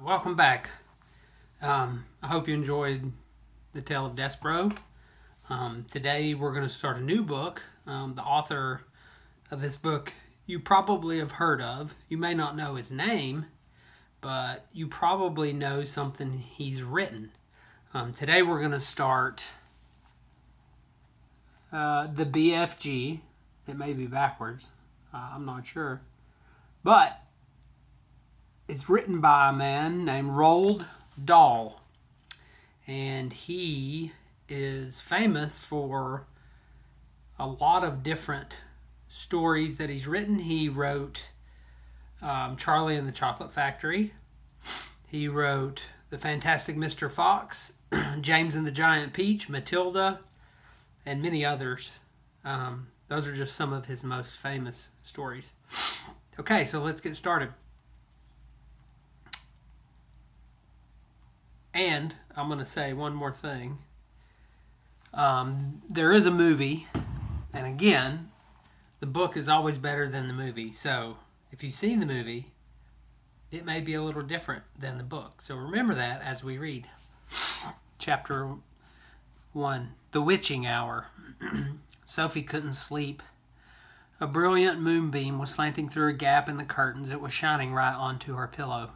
Welcome back. I hope you enjoyed the Tale of Despero. Today we're going to start a new book. The author of this book you probably have heard of. You may not know his name, but you probably know something he's written. Today we're going to start the BFG. It may be backwards. I'm not sure. But it's written by a man named Roald Dahl. And he is famous for a lot of different stories that he's written. He wrote Charlie and the Chocolate Factory. He wrote The Fantastic Mr. Fox, James and the Giant Peach, Matilda, and many others. Those are just some of his most famous stories. Okay, so let's get started. And I'm going to say one more thing. There is a movie, and again, the book is always better than the movie. So if you've seen the movie, it may be a little different than the book. So remember that as we read. Chapter 1, The Witching Hour. Sophie couldn't sleep. A brilliant moonbeam was slanting through a gap in the curtains. It was shining right onto her pillow.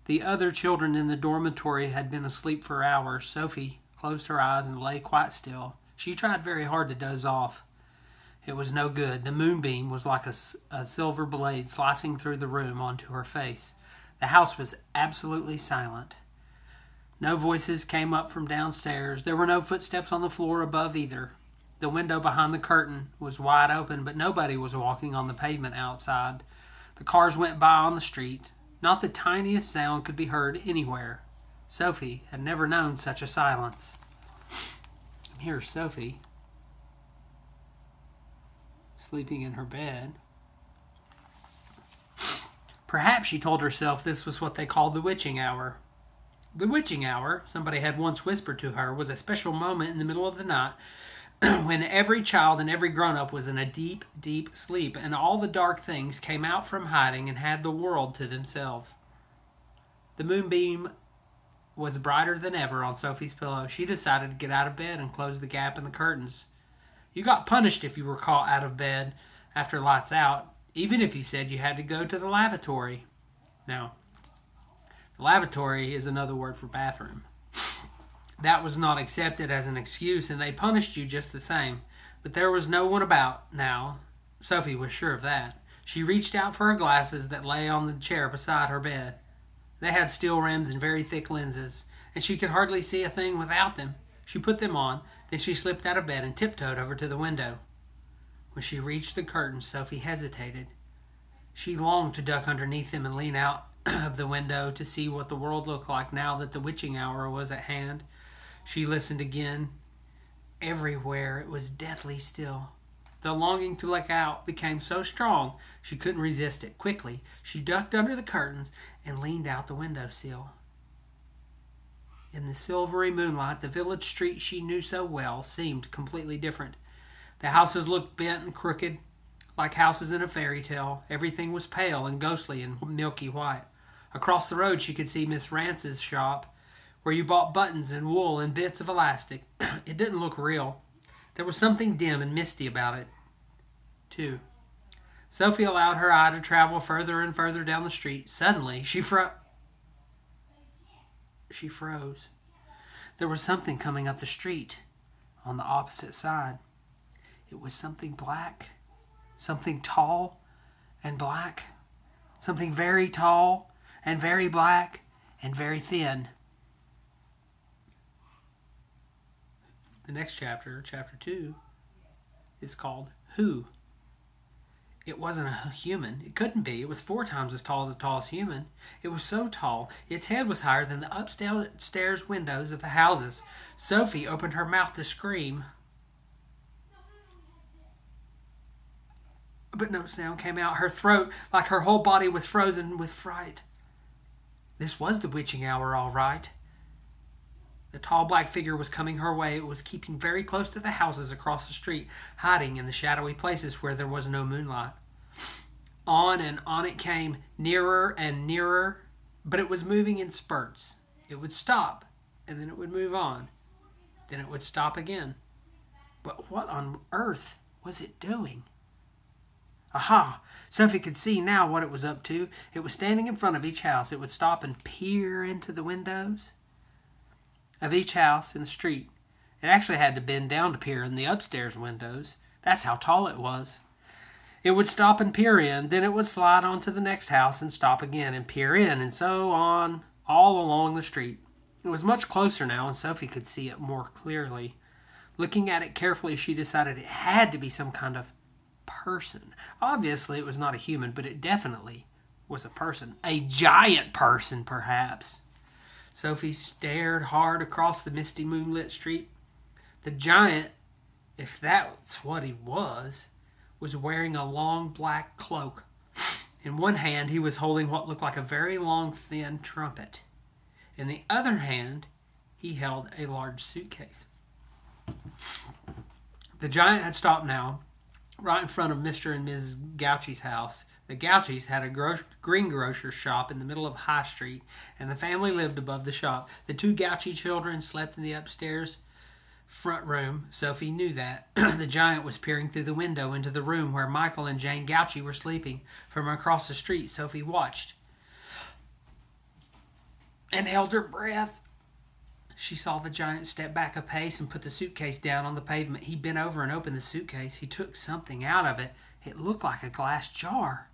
The other children in the dormitory had been asleep for hours. Sophie closed her eyes and lay quite still. She tried very hard to doze off. It was no good. The moonbeam was like a silver blade slicing through the room onto her face. The house was absolutely silent. No voices came up from downstairs. There were no footsteps on the floor above either. The window behind the curtain was wide open, but nobody was walking on the pavement outside. The cars went by on the street. Not the tiniest sound could be heard anywhere. Sophie had never known such a silence. And here's Sophie, sleeping in her bed. Perhaps she told herself this was what they called the witching hour. The witching hour, somebody had once whispered to her, was a special moment in the middle of the night when every child and every grown-up was in a deep, deep sleep, and all the dark things came out from hiding and had the world to themselves. The moonbeam was brighter than ever on Sophie's pillow. She decided to get out of bed and close the gap in the curtains. You got punished if you were caught out of bed after lights out, even if you said you had to go to the lavatory. Now, the lavatory is another word for bathroom. That was not accepted as an excuse, and they punished you just the same. But there was no one about now. Sophie was sure of that. She reached out for her glasses that lay on the chair beside her bed. They had steel rims and very thick lenses, and she could hardly see a thing without them. She put them on, then she slipped out of bed and tiptoed over to the window. When she reached the curtains, Sophie hesitated. She longed to duck underneath them and lean out of the window to see what the world looked like now that the witching hour was at hand. She listened again. Everywhere it was deathly still. The longing to look out became so strong she couldn't resist it. Quickly, she ducked under the curtains and leaned out the windowsill. In the silvery moonlight, the village street she knew so well seemed completely different. The houses looked bent and crooked, like houses in a fairy tale. Everything was pale and ghostly and milky white. Across the road she could see Miss Rance's shop, where you bought buttons and wool and bits of elastic. It didn't look real. There was something dim and misty about it, too. Sophie allowed her eye to travel further and further down the street. Suddenly, she froze. There was something coming up the street on the opposite side. It was something black, something tall and black, something very tall and very black and very thin. The next chapter, chapter 2, is called Who? It wasn't a human. It couldn't be. It was 4 times as tall as the tallest human. It was so tall, its head was higher than the upstairs windows of the houses. Sophie opened her mouth to scream, but no sound came out. Her throat, like her whole body, was frozen with fright. This was the witching hour, all right. The tall black figure was coming her way. It was keeping very close to the houses across the street, hiding in the shadowy places where there was no moonlight. On and on it came, nearer and nearer. But it was moving in spurts. It would stop, and then it would move on. Then it would stop again. But what on earth was it doing? Aha! Sophie could see now what it was up to. It was standing in front of each house. It would stop and peer into the windows of each house in the street. It actually had to bend down to peer in the upstairs windows. That's how tall it was. It would stop and peer in, then it would slide on to the next house and stop again and peer in, and so on, all along the street. It was much closer now, and Sophie could see it more clearly. Looking at it carefully, she decided it had to be some kind of person. Obviously, it was not a human, but it definitely was a person. A giant person, perhaps. Sophie stared hard across the misty moonlit street. The giant, if that's what he was wearing a long black cloak. In one hand, he was holding what looked like a very long, thin trumpet. In the other hand, he held a large suitcase. The giant had stopped now, right in front of Mr. and Mrs. Gouchy's house. The Gouchys had a greengrocer's shop in the middle of High Street, and the family lived above the shop. The two Gouchy children slept in the upstairs front room. Sophie knew that. The giant was peering through the window into the room where Michael and Jane Gouchy were sleeping. From across the street, Sophie watched and held her breath. She saw the giant step back a pace and put the suitcase down on the pavement. He bent over and opened the suitcase. He took something out of it. It looked like a glass jar.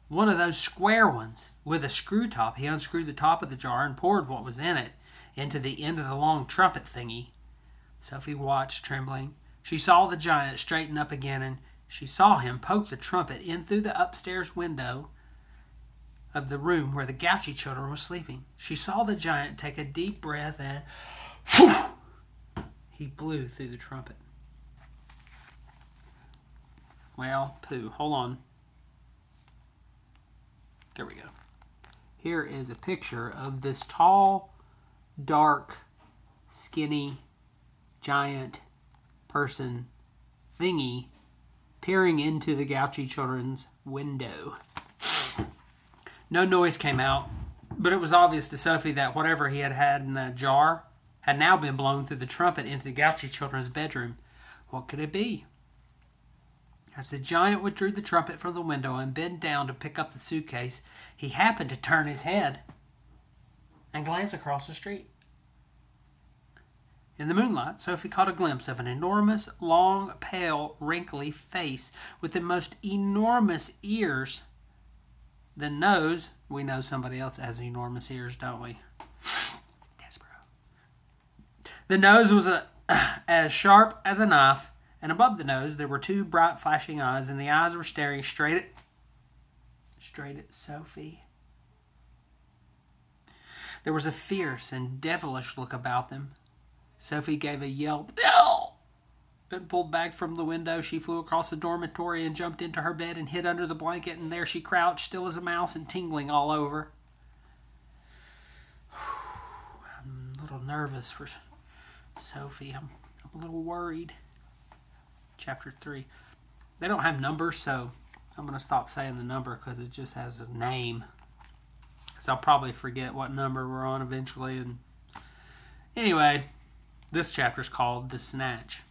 One of those square ones with a screw top. He unscrewed the top of the jar and poured what was in it into the end of the long trumpet thingy. Sophie watched, trembling. She saw the giant straighten up again, and she saw him poke the trumpet in through the upstairs window of the room where the Gouchy children were sleeping. She saw the giant take a deep breath and whew, he blew through the trumpet. Well, hold on. There we go. Here is a picture of this tall, dark, skinny, giant person thingy peering into the Gouchy children's window. No noise came out, but it was obvious to Sophie that whatever he had in that jar had now been blown through the trumpet into the Gouchy children's bedroom. What could it be? As the giant withdrew the trumpet from the window and bent down to pick up the suitcase, he happened to turn his head and glance across the street. In the moonlight, Sophie caught a glimpse of an enormous, long, pale, wrinkly face with the most enormous ears. The nose, we know somebody else has enormous ears, don't we? Desperate. The nose was as sharp as a knife, and above the nose there were two bright flashing eyes, and the eyes were staring straight at Sophie. There was a fierce and devilish look about them. Sophie gave a yelp, "No!" and pulled back from the window. She flew across the dormitory and jumped into her bed and hid under the blanket, and there she crouched, still as a mouse and tingling all over. I'm a little nervous for Sophie. I'm a little worried. Chapter 3. They don't have numbers, so I'm going to stop saying the number because it just has a name. Because I'll probably forget what number we're on eventually. And anyway, this chapter is called The Snatch.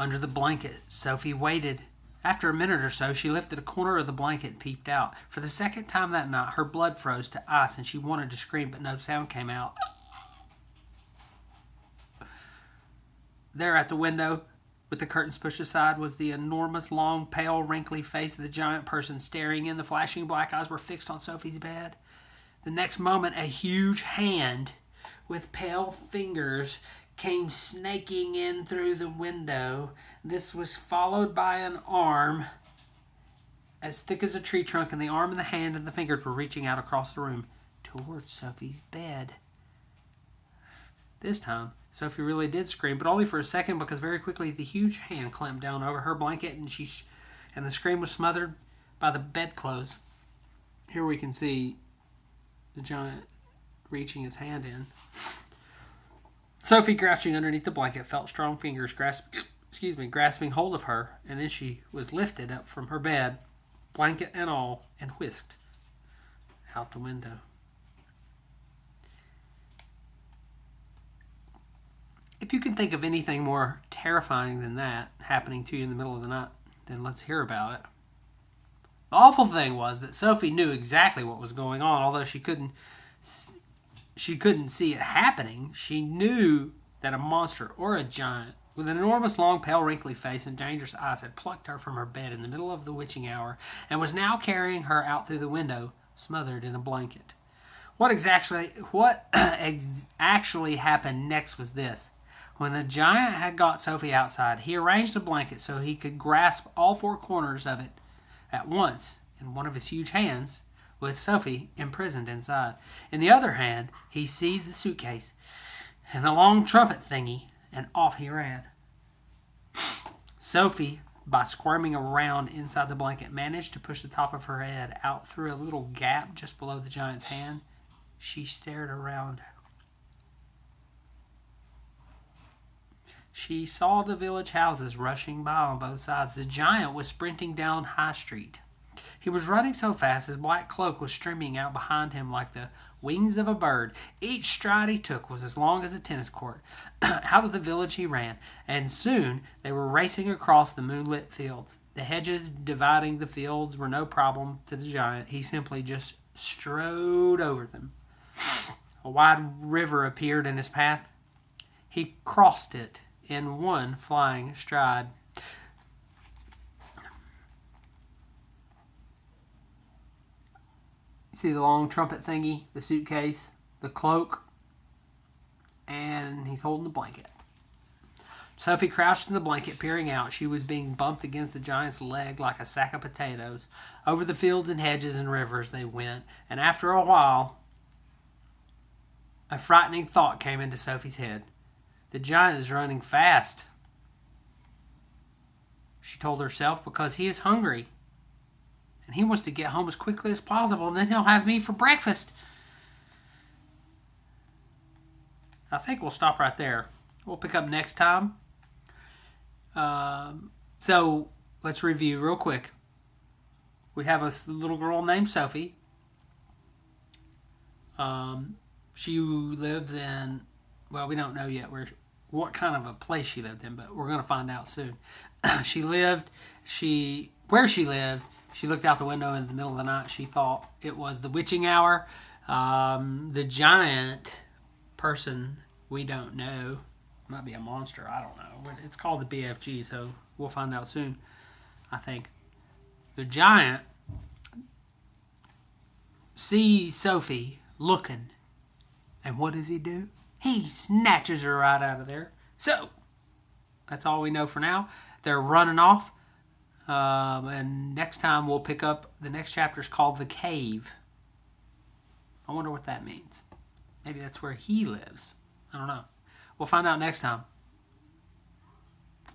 Under the blanket, Sophie waited. After a minute or so, she lifted a corner of the blanket and peeped out. For the second time that night, her blood froze to ice and she wanted to scream, but no sound came out. There at the window, with the curtains pushed aside, was the enormous, long, pale, wrinkly face of the giant person staring in. The flashing black eyes were fixed on Sophie's bed. The next moment, a huge hand with pale fingers came snaking in through the window. This was followed by an arm as thick as a tree trunk, and the arm and the hand and the fingers were reaching out across the room towards Sophie's bed. This time, Sophie really did scream, but only for a second, because very quickly the huge hand clamped down over her blanket, and the scream was smothered by the bedclothes. Here we can see the giant reaching his hand in. Sophie, crouching underneath the blanket, felt strong fingers grasping hold of her, and then she was lifted up from her bed, blanket and all, and whisked out the window. If you can think of anything more terrifying than that happening to you in the middle of the night, then let's hear about it. The awful thing was that Sophie knew exactly what was going on, although she couldn't see it happening. She knew that a monster or a giant with an enormous, long, pale, wrinkly face and dangerous eyes had plucked her from her bed in the middle of the witching hour and was now carrying her out through the window, smothered in a blanket. What actually happened next was this. When the giant had got Sophie outside, he arranged the blanket so he could grasp all four corners of it at once in one of his huge hands, with Sophie imprisoned inside. In the other hand, he seized the suitcase and the long trumpet thingy, and off he ran. Sophie, by squirming around inside the blanket, managed to push the top of her head out through a little gap just below the giant's hand. She stared around. She saw the village houses rushing by on both sides. The giant was sprinting down High Street. He was running so fast his black cloak was streaming out behind him like the wings of a bird. Each stride he took was as long as a tennis court. Out of the village he ran, and soon they were racing across the moonlit fields. The hedges dividing the fields were no problem to the giant. He simply just strode over them. A wide river appeared in his path. He crossed it in one flying stride. See the long trumpet thingy, the suitcase, the cloak, and he's holding the blanket. Sophie crouched in the blanket, peering out. She was being bumped against the giant's leg like a sack of potatoes. Over the fields and hedges and rivers they went, and after a while, a frightening thought came into Sophie's head. The giant is running fast, she told herself, because he is hungry. And he wants to get home as quickly as possible, and then he'll have me for breakfast. I think we'll stop right there. We'll pick up next time. So let's review real quick. We have a little girl named Sophie. She lives in, well, we don't know yet what kind of a place she lived in, but we're going to find out soon. Where she lived, she looked out the window in the middle of the night. She thought it was the witching hour. The giant person, we don't know. Might be a monster. I don't know. It's called the BFG, so we'll find out soon, I think. The giant sees Sophie looking. And what does he do? He snatches her right out of there. So, that's all we know for now. They're running off. And next time we'll pick up, the next chapter is called The Cave. I wonder what that means. Maybe that's where he lives. I don't know. We'll find out next time.